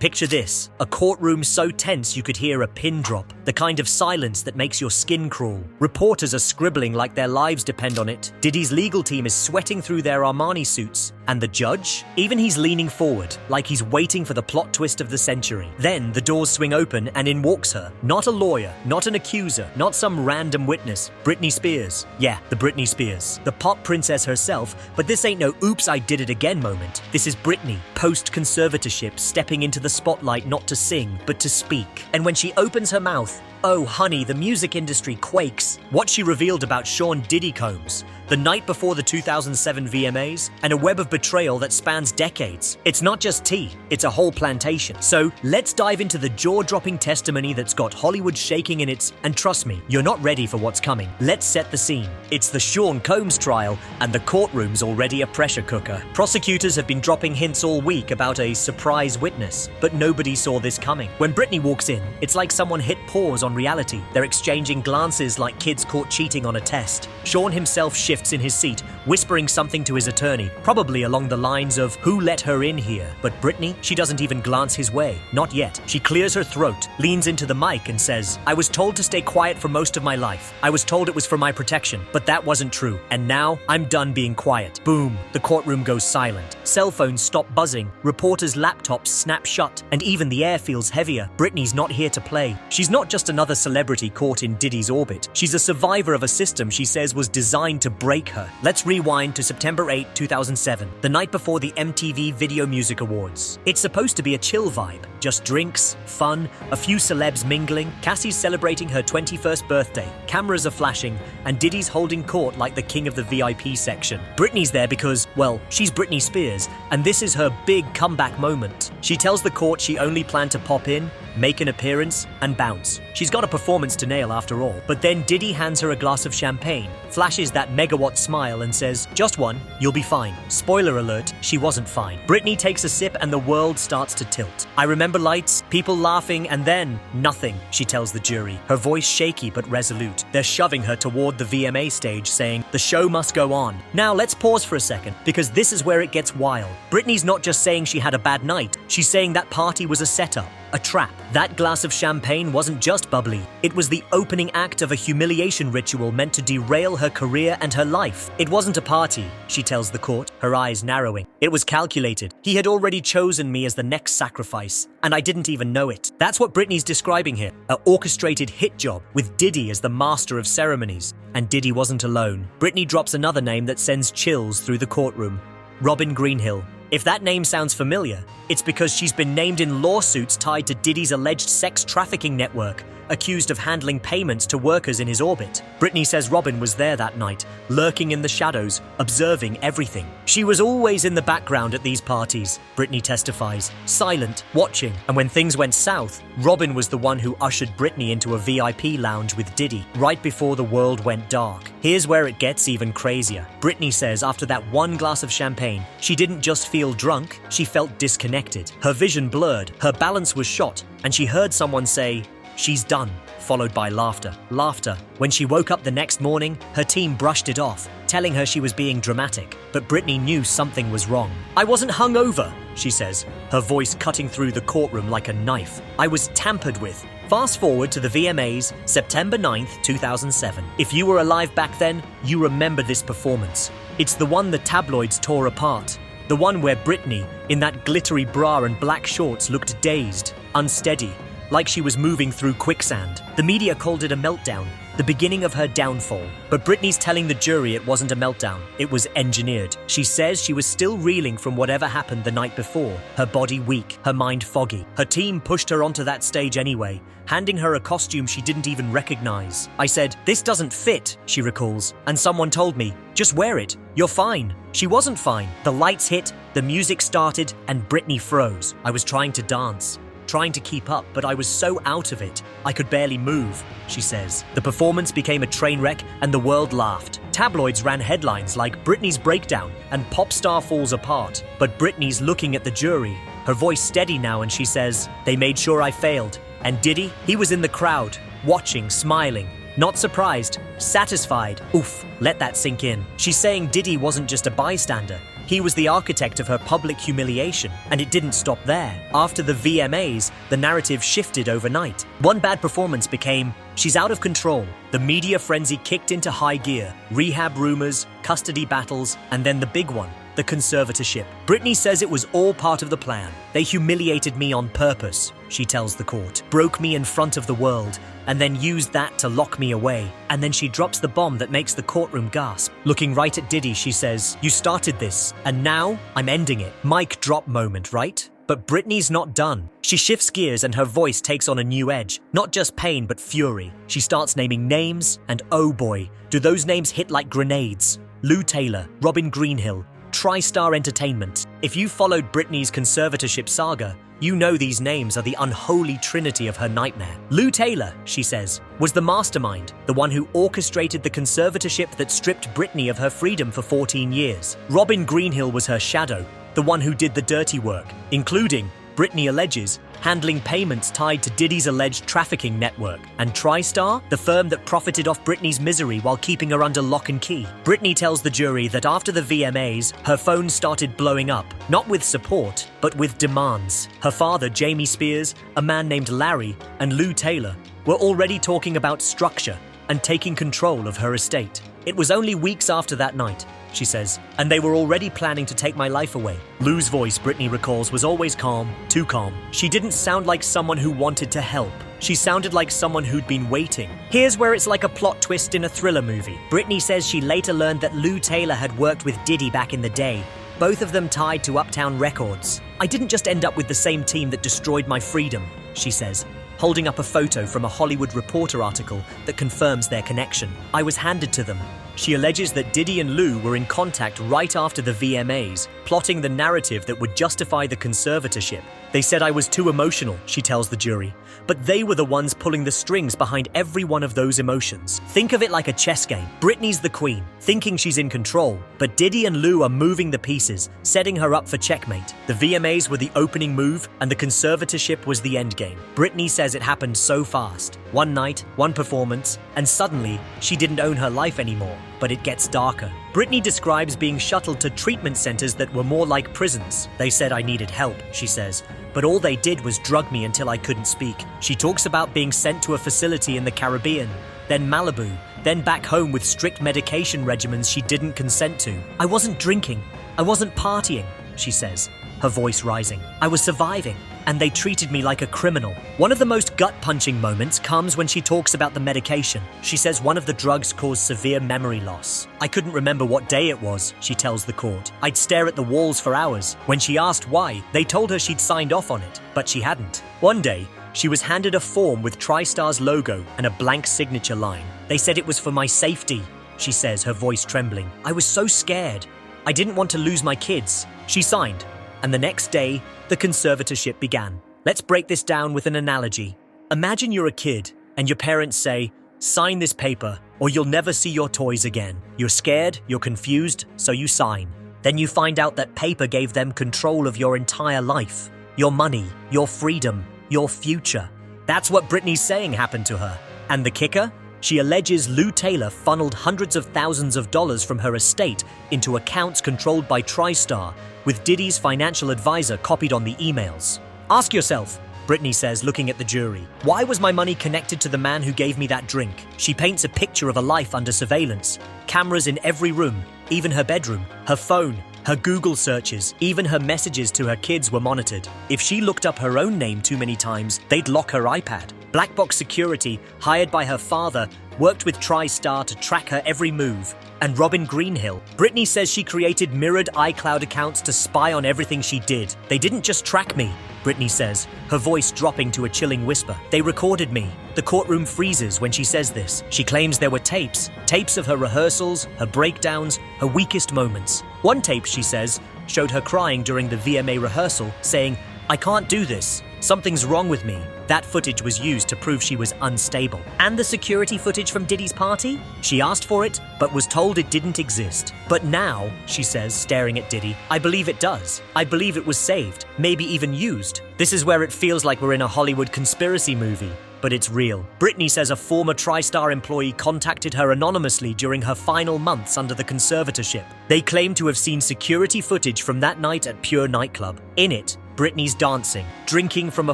Picture this, a courtroom so tense you could hear a pin drop, the kind of silence that makes your skin crawl. Reporters are scribbling like their lives depend on it. Diddy's legal team is sweating through their Armani suits. And the judge? Even he's leaning forward, like he's waiting for the plot twist of the century. Then the doors swing open and in walks her. Not a lawyer, not an accuser, not some random witness. Britney Spears. Yeah, the Britney Spears. The pop princess herself, but this ain't no oops I did it again moment. This is Britney, post-conservatorship, stepping into the spotlight not to sing, but to speak. And when she opens her mouth, oh honey, the music industry quakes. What she revealed about Sean Diddy Combs, the night before the 2007 VMAs, and a web of betrayal that spans decades. It's not just tea, it's a whole plantation. So let's dive into the jaw-dropping testimony that's got Hollywood shaking in its, and trust me, you're not ready for what's coming. Let's set the scene. It's the Sean Combs trial, and the courtroom's already a pressure cooker. Prosecutors have been dropping hints all week about a surprise witness, but nobody saw this coming. When Britney walks in, it's like someone hit pause on reality. They're exchanging glances like kids caught cheating on a test. Sean himself shifts in his seat, whispering something to his attorney, probably along the lines of, who let her in here? But Britney, she doesn't even glance his way. Not yet. She clears her throat, leans into the mic and says, I was told to stay quiet for most of my life. I was told it was for my protection, but that wasn't true. And now, I'm done being quiet. Boom. The courtroom goes silent. Cell phones stop buzzing, reporters' laptops snap shut, and even the air feels heavier. Britney's not here to play. She's not just another celebrity caught in Diddy's orbit. She's a survivor of a system she says was designed to break her. Let's rewind to September 8, 2007, the night before the MTV Video Music Awards. It's supposed to be a chill vibe. Just drinks, fun, a few celebs mingling. Cassie's celebrating her 21st birthday. Cameras are flashing, and Diddy's holding court like the king of the VIP section. Britney's there because, well, she's Britney Spears, and this is her big comeback moment. She tells the court she only planned to pop in, make an appearance, and bounce. She's got a performance to nail after all. But then Diddy hands her a glass of champagne, flashes that megawatt smile and says, just one, you'll be fine. Spoiler alert, she wasn't fine. Britney takes a sip and the world starts to tilt. I remember lights, people laughing, and then nothing, she tells the jury, her voice shaky but resolute. They're shoving her toward the VMA stage saying, the show must go on. Now let's pause for a second, because this is where it gets wild. Britney's not just saying she had a bad night, she's saying that party was a setup. A trap. That glass of champagne wasn't just bubbly. It was the opening act of a humiliation ritual meant to derail her career and her life. It wasn't a party, she tells the court, her eyes narrowing. It was calculated. He had already chosen me as the next sacrifice, and I didn't even know it. That's what Britney's describing here. An orchestrated hit job, with Diddy as the master of ceremonies. And Diddy wasn't alone. Britney drops another name that sends chills through the courtroom. Robin Greenhill. If that name sounds familiar, it's because she's been named in lawsuits tied to Diddy's alleged sex trafficking network, accused of handling payments to workers in his orbit. Britney says Robin was there that night, lurking in the shadows, observing everything. She was always in the background at these parties, Britney testifies, silent, watching. And when things went south, Robin was the one who ushered Britney into a VIP lounge with Diddy, right before the world went dark. Here's where it gets even crazier. Britney says after that one glass of champagne, she didn't just feel drunk, she felt disconnected. Her vision blurred, her balance was shot, and she heard someone say, she's done, followed by laughter. Laughter. When she woke up the next morning, her team brushed it off, telling her she was being dramatic. But Britney knew something was wrong. I wasn't hungover, she says, her voice cutting through the courtroom like a knife. I was tampered with. Fast forward to the VMAs, September 9th, 2007. If you were alive back then, you remember this performance. It's the one the tabloids tore apart. The one where Britney, in that glittery bra and black shorts, looked dazed, unsteady, like she was moving through quicksand. The media called it a meltdown, the beginning of her downfall. But Britney's telling the jury it wasn't a meltdown, it was engineered. She says she was still reeling from whatever happened the night before, her body weak, her mind foggy. Her team pushed her onto that stage anyway, handing her a costume she didn't even recognize. I said, this doesn't fit, she recalls, and someone told me, just wear it, you're fine. She wasn't fine. The lights hit, the music started, and Britney froze. I was trying to dance, trying to keep up, but I was so out of it, I could barely move, she says. The performance became a train wreck and the world laughed. Tabloids ran headlines like Britney's breakdown and pop star falls apart. But Britney's looking at the jury, her voice steady now, and she says, they made sure I failed. And Diddy, he was in the crowd, watching, smiling. Not surprised, satisfied. Oof, let that sink in. She's saying Diddy wasn't just a bystander. He was the architect of her public humiliation, and it didn't stop there. After the VMAs, the narrative shifted overnight. One bad performance became, she's out of control. The media frenzy kicked into high gear. Rehab rumors, custody battles, and then the big one, the conservatorship. Britney says it was all part of the plan. They humiliated me on purpose, she tells the court. Broke me in front of the world, and then used that to lock me away. And then she drops the bomb that makes the courtroom gasp. Looking right at Diddy, she says, you started this, and now I'm ending it. Mic drop moment, right? But Britney's not done. She shifts gears and her voice takes on a new edge. Not just pain, but fury. She starts naming names, and oh boy, do those names hit like grenades. Lou Taylor, Robin Greenhill, TriStar Entertainment. If you followed Britney's conservatorship saga, you know these names are the unholy trinity of her nightmare. Lou Taylor, she says, was the mastermind, the one who orchestrated the conservatorship that stripped Britney of her freedom for 14 years. Robin Greenhill was her shadow, the one who did the dirty work, including, Britney alleges, handling payments tied to Diddy's alleged trafficking network, and TriStar, the firm that profited off Britney's misery while keeping her under lock and key. Britney tells the jury that after the VMAs, her phone started blowing up, not with support, but with demands. Her father, Jamie Spears, a man named Larry, and Lou Taylor were already talking about structure and taking control of her estate. It was only weeks after that night, she says, and they were already planning to take my life away. Lou's voice, Britney recalls, was always calm, too calm. She didn't sound like someone who wanted to help. She sounded like someone who'd been waiting. Here's where it's like a plot twist in a thriller movie. Britney says she later learned that Lou Taylor had worked with Diddy back in the day, both of them tied to Uptown Records. I didn't just end up with the same team that destroyed my freedom, she says, holding up a photo from a Hollywood Reporter article that confirms their connection. I was handed to them. She alleges that Diddy and Lou were in contact right after the VMAs, plotting the narrative that would justify the conservatorship. They said I was too emotional, she tells the jury, but they were the ones pulling the strings behind every one of those emotions. Think of it like a chess game. Britney's the queen, thinking she's in control, but Diddy and Lou are moving the pieces, setting her up for checkmate. The VMAs were the opening move, and the conservatorship was the endgame. Britney says it happened so fast. One night, one performance, and suddenly, she didn't own her life anymore. But it gets darker. Britney describes being shuttled to treatment centers that were more like prisons. They said I needed help, she says, but all they did was drug me until I couldn't speak. She talks about being sent to a facility in the Caribbean, then Malibu, then back home with strict medication regimens she didn't consent to. I wasn't drinking. I wasn't partying, she says, her voice rising. I was surviving, and they treated me like a criminal. One of the most gut-punching moments comes when she talks about the medication. She says one of the drugs caused severe memory loss. I couldn't remember what day it was, she tells the court. I'd stare at the walls for hours. When she asked why, they told her she'd signed off on it, but she hadn't. One day, she was handed a form with TriStar's logo and a blank signature line. They said it was for my safety, she says, her voice trembling. I was so scared. I didn't want to lose my kids. She signed, and the next day, the conservatorship began. Let's break this down with an analogy. Imagine you're a kid, and your parents say, sign this paper, or you'll never see your toys again. You're scared, you're confused, so you sign. Then you find out that paper gave them control of your entire life, your money, your freedom, your future. That's what Britney's saying happened to her. And the kicker? She alleges Lou Taylor funneled hundreds of thousands of dollars from her estate into accounts controlled by TriStar, with Diddy's financial advisor copied on the emails. Ask yourself, Britney says, looking at the jury, why was my money connected to the man who gave me that drink? She paints a picture of a life under surveillance. Cameras in every room, even her bedroom, her phone, her Google searches, even her messages to her kids were monitored. If she looked up her own name too many times, they'd lock her iPad. Black box security, hired by her father, worked with TriStar to track her every move. And Robin Greenhill. Britney says she created mirrored iCloud accounts to spy on everything she did. They didn't just track me, Britney says, her voice dropping to a chilling whisper. They recorded me. The courtroom freezes when she says this. She claims there were tapes of her rehearsals, her breakdowns, her weakest moments. One tape, she says, showed her crying during the VMA rehearsal, saying, I can't do this. Something's wrong with me. That footage was used to prove she was unstable. And the security footage from Diddy's party? She asked for it, but was told it didn't exist. But now, she says, staring at Diddy, I believe it does. I believe it was saved, maybe even used. This is where it feels like we're in a Hollywood conspiracy movie. But it's real. Britney says a former TriStar employee contacted her anonymously during her final months under the conservatorship. They claim to have seen security footage from that night at Pure nightclub. In it, Britney's dancing, drinking from a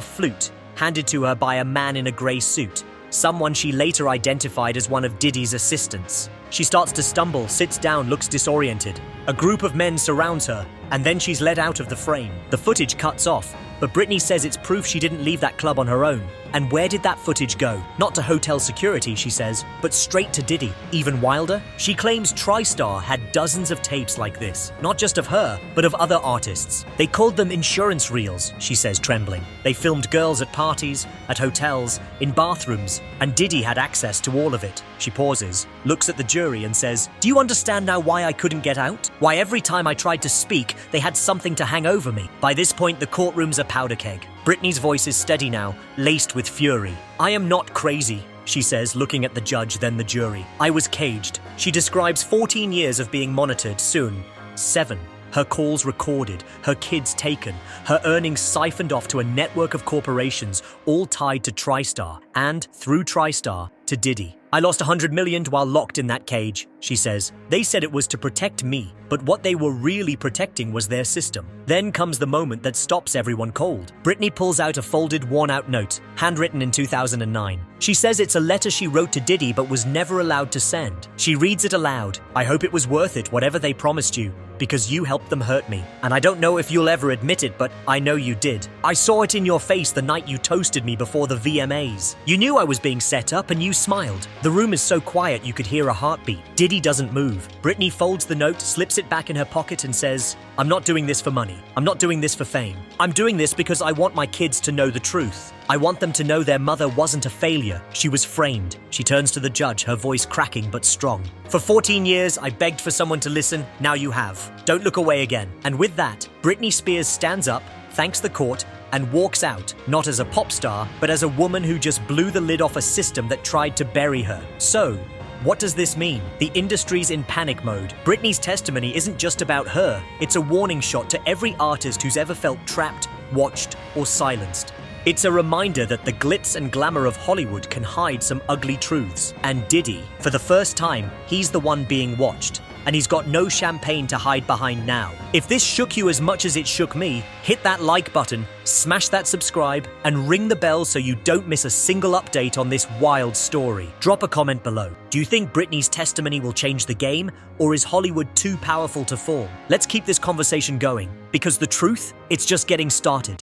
flute, handed to her by a man in a grey suit, someone she later identified as one of Diddy's assistants. She starts to stumble, sits down, looks disoriented. A group of men surrounds her, and then she's led out of the frame. The footage cuts off, but Britney says it's proof she didn't leave that club on her own. And where did that footage go? Not to hotel security, she says, but straight to Diddy. Even wilder, she claims TriStar had dozens of tapes like this, not just of her, but of other artists. They called them insurance reels, she says, trembling. They filmed girls at parties, at hotels, in bathrooms, and Diddy had access to all of it. She pauses, looks at the jury and says, do you understand now why I couldn't get out? Why every time I tried to speak, they had something to hang over me? By this point, the courtroom's a powder keg. Britney's voice is steady now, laced with fury. I am not crazy, she says, looking at the judge, then the jury. I was caged. She describes 14 years of being monitored, soon 7. Her calls recorded, her kids taken, her earnings siphoned off to a network of corporations, all tied to TriStar, and, through TriStar, to Diddy. I lost $100 million while locked in that cage, she says. They said it was to protect me, but what they were really protecting was their system. Then comes the moment that stops everyone cold. Britney pulls out a folded, worn-out note, handwritten in 2009. She says it's a letter she wrote to Diddy but was never allowed to send. She reads it aloud. I hope it was worth it, whatever they promised you, because you helped them hurt me. And I don't know if you'll ever admit it, but I know you did. I saw it in your face the night you toasted me before the VMAs. You knew I was being set up and you smiled. The room is so quiet you could hear a heartbeat. Diddy doesn't move. Britney folds the note, slips it back in her pocket and says, I'm not doing this for money. I'm not doing this for fame. I'm doing this because I want my kids to know the truth. I want them to know their mother wasn't a failure. She was framed. She turns to the judge, her voice cracking but strong. For 14 years, I begged for someone to listen. Now you have. Don't look away again. And with that, Britney Spears stands up, thanks the court, and walks out, not as a pop star, but as a woman who just blew the lid off a system that tried to bury her. So, what does this mean? The industry's in panic mode. Britney's testimony isn't just about her. It's a warning shot to every artist who's ever felt trapped, watched, or silenced. It's a reminder that the glitz and glamour of Hollywood can hide some ugly truths. And Diddy, for the first time, he's the one being watched. And he's got no champagne to hide behind now. If this shook you as much as it shook me, hit that like button, smash that subscribe, and ring the bell so you don't miss a single update on this wild story. Drop a comment below. Do you think Britney's testimony will change the game, or is Hollywood too powerful to fall? Let's keep this conversation going, because the truth, it's just getting started.